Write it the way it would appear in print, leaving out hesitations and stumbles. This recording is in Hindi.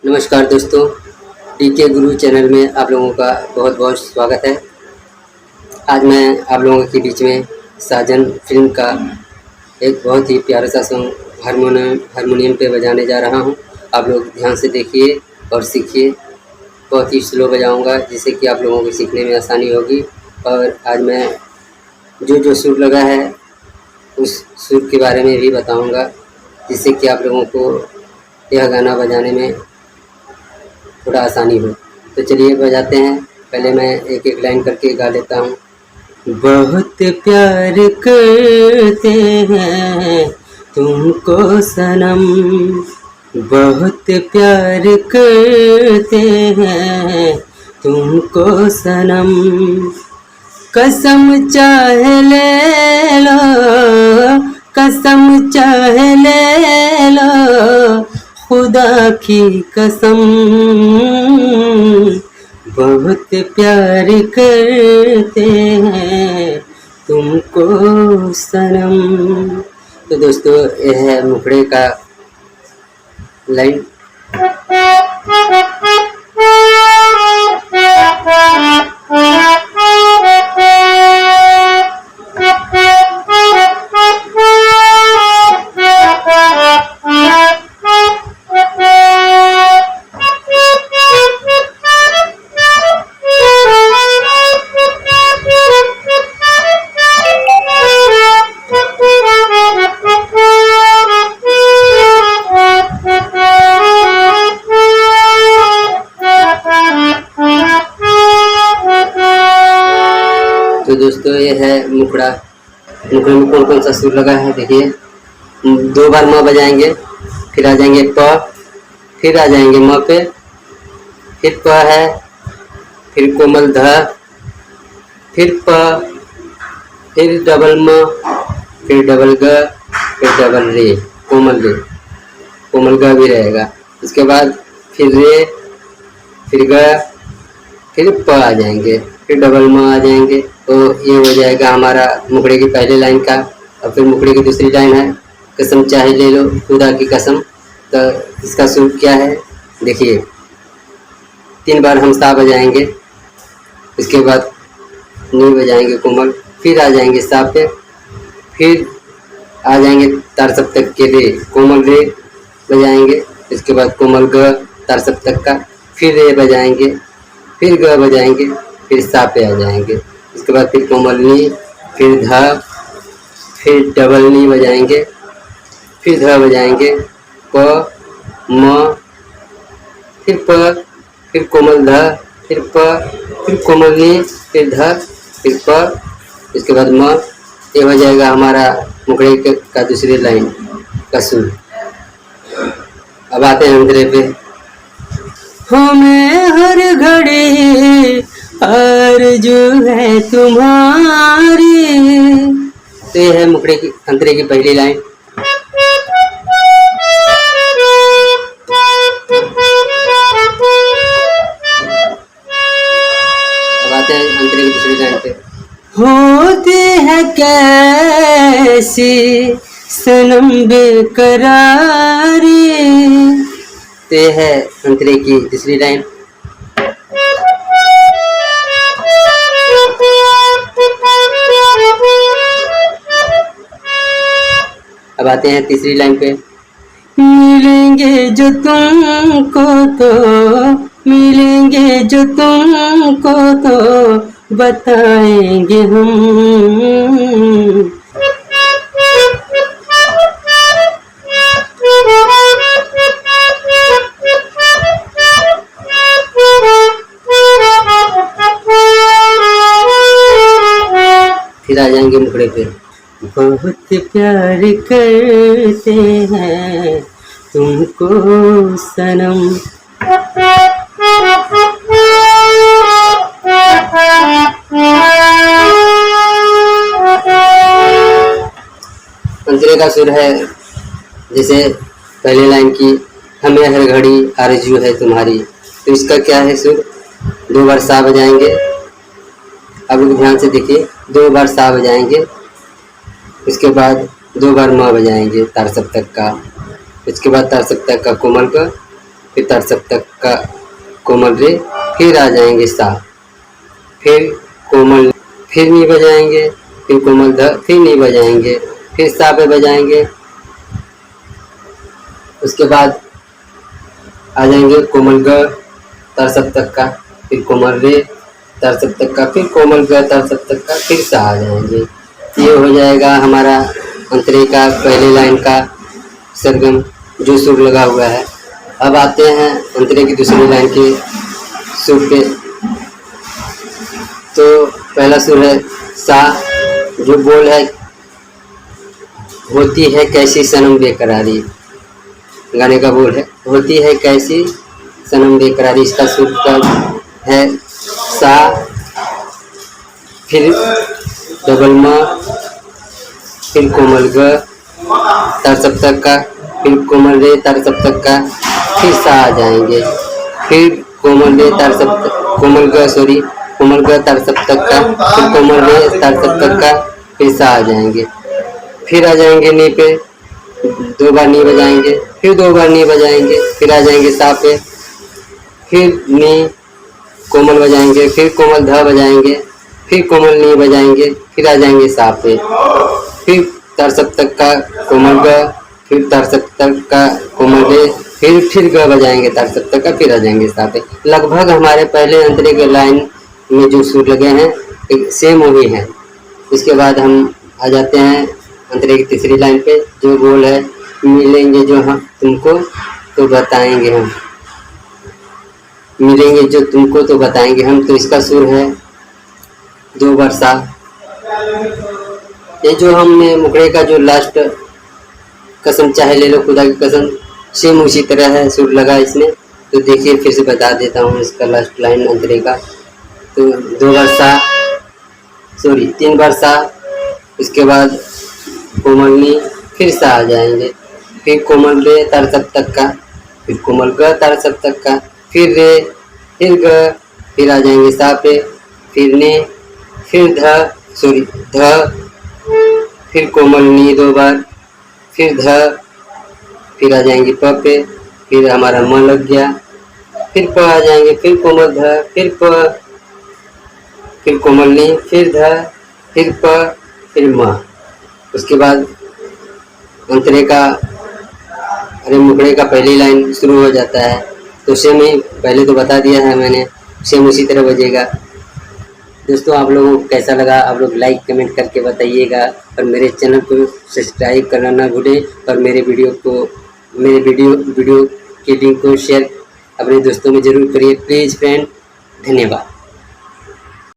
नमस्कार दोस्तों, टीके गुरु चैनल में आप लोगों का बहुत बहुत स्वागत है। आज मैं आप लोगों के बीच में साजन फिल्म का एक बहुत ही प्यारा सा सॉन्ग हारमोनियम पे बजाने जा रहा हूँ। आप लोग ध्यान से देखिए और सीखिए। बहुत ही स्लो बजाऊँगा जिससे कि आप लोगों को सीखने में आसानी होगी। और आज मैं जो सुर लगा है उस सुर के बारे में भी बताऊँगा, जिससे कि आप लोगों को यह गाना बजाने में थोड़ा आसानी हो। तो चलिए बजाते हैं। पहले मैं एक एक लाइन करके गा लेता हूँ। बहुत प्यार करते हैं तुमको सनम, बहुत प्यार करते हैं तुमको सनम, कसम चाहे ले लो, कसम चाहे ले लो, खुदा की कसम, बहुत प्यार करते हैं तुमको सनम। तो दोस्तों, यह है मुखड़े का लाइन। तो दोस्तों, ये है मुखड़ा। मुखड़े में कौन कौन सा सुर लगा है देखिए। 2 बार म बजाएंगे, फिर आ जाएंगे प, फिर आ जाएंगे म पे, फिर प है, फिर कोमल ध, फिर प, फिर डबल म, फिर डबल ग, फिर डबल रे, कोमल ग भी रहेगा। इसके बाद फिर रे, फिर ग, फिर प आ जाएंगे, फिर डबल म आ जाएंगे। तो ये हो जाएगा हमारा मुखड़े की पहले लाइन का। और फिर मुखड़े की दूसरी लाइन है, कसम चाहे ले लो खुदा की कसम। तो इसका सुर क्या है देखिए। 3 बार हम सा बजाएंगे, इसके बाद नी बजाएंगे कोमल, फिर आ जाएंगे सा पे, फिर आ जाएंगे तार सप्तक के रे, कोमल रे बजाएंगे। इसके बाद कोमल ग तार सप्तक का, फिर रे बजाएंगे, फिर ग बजाएंगे, फिर सा पे आ जाएंगे। इसके बाद फिर कोमल नी, फिर ध, फिर डबल नी बजाएंगे, फिर ध बजाएंगे, प म, फिर प, फिर कोमल ध, फिर प, फिर कोमल नी, फिर ध, फिर प, इसके बाद म। ये हो जाएगा हमारा मुखड़े का दूसरी लाइन का सुर। अब आते हैं अंतरे पे। हमें हर घड़ी आरज़ू है तुम्हारी। तो ये है मुखड़े की अंतरे की पहली लाइन। अब आते हैं अंतरे की दूसरी लाइन पे। होती है कैसी सनम बेकरारी। तो ये है अंतरे की दूसरी लाइन। अब आते हैं तीसरी लाइन पे। मिलेंगे जो तुमको तो, मिलेंगे जो तुमको तो बताएंगे हम। फिर आ जाएंगे मुखड़े पे। बहुत प्यार करते हैं तुमको सनम। अंतरे का सुर है जैसे पहले लाइन की, हमें हर घड़ी आरज़ू है तुम्हारी। तो इसका क्या है सुर, 2 बार सा बजाएंगे। अब ध्यान से देखिए, 2 बार सा बजाएंगे, इसके बाद 2 बार माँ बजाएंगे तार सप्तक का, इसके बाद तार सप्तक का कोमल का, फिर तर सप्तक का कोमल रे, फिर आ जाएंगे सा, फिर कोमल, फिर नी बजाएंगे, फिर कोमल ध, फिर नी बजाएंगे, फिर सा पे बजाएंगे। उसके बाद आ जाएंगे कोमल ग तर सप्तक का, फिर कोमल रे तर सप्तक का, फिर कोमल ग तर सप्तक का, फिर सा आ जाएंगे। ये हो जाएगा हमारा अंतरे का पहले लाइन का सरगम जो सुर लगा हुआ है। अब आते हैं अंतरे की दूसरी लाइन के सुर पे। तो पहला सुर है सा, जो बोल है होती है कैसी सनम बेकरारी, गाने का बोल है होती है कैसी सनम बेकरारी। इसका सुर का है सा, फिर डबल म, फिर कोमल ग तर सप्तक का, फिर कोमल रे तर सप्तक का, फिर सा आ जाएंगे, फिर कोमल रे तर सप्तक, कोमल ग सॉरी कोमल ग तर सप्तक का, फिर कोमल रे तर सप्तक का, फिर सा आ जाएंगे, फिर आ जाएंगे नी पे, 2 बार नी बजाएंगे, फिर 2 बार नी बजाएंगे, फिर आ जाएंगे सा पे, फिर नी कोमल बजाएंगे, फिर कोमल ध बजाएंगे, फिर कोमल नी बजाएंगे, फिर आ जाएंगे सा पे, फिर तर सप्तक का कोमल ग, फिर तर सप्तक का कोमल रे, फिर ग बजाएंगे तर सप्तक का, फिर आ जाएंगे सा पे। लगभग हमारे पहले अंतरे के लाइन में जो सुर लगे हैं सेम वही हैं। इसके बाद हम आ जाते हैं अंतरे की तीसरी लाइन पे, जो बोल है मिलेंगे जो हम तुमको तो बताएंगे हम, मिलेंगे जो तुमको तो बताएंगे हम। तो इसका सुर है 2 बार सा। ये जो हमने मुखड़े का जो लास्ट कसम चाहे ले लो खुदा की कसम, सेम उसी तरह है सुर लगा इसमें। तो देखिए फिर से बता देता हूँ इसका लास्ट लाइन अंतरे का। तो 2 बार सा, सॉरी 3 बार सा, उसके बाद कोमल नी, फिर सा आ जाएंगे, फिर कोमल रे तर सप्तक का, फिर कोमल ग तर सप्तक का, फिर रे, फिर ग, फिर आ जाएंगे सा पे, फिर ने, फिर ध सॉरी ध, फिर कोमल नी 2 बार, फिर ध, फिर आ जाएंगे प पे, फिर हमारा म लग गया, फिर प आ जाएंगे, फिर कोमल ध, फिर प, फिर कोमल नी, फिर ध, फिर प, फिर म। उसके बाद अंतरे का अरे मुखड़े का पहली लाइन शुरू हो जाता है। तो सेम ही पहले तो बता दिया है मैंने, सेम उसी तरह बजेगा। दोस्तों आप लोगों को कैसा लगा आप लोग लाइक कमेंट करके बताइएगा, और मेरे चैनल को सब्सक्राइब करना ना भूलें, और मेरे वीडियो की लिंक को शेयर अपने दोस्तों में ज़रूर करिए प्लीज़ फ्रेंड। धन्यवाद।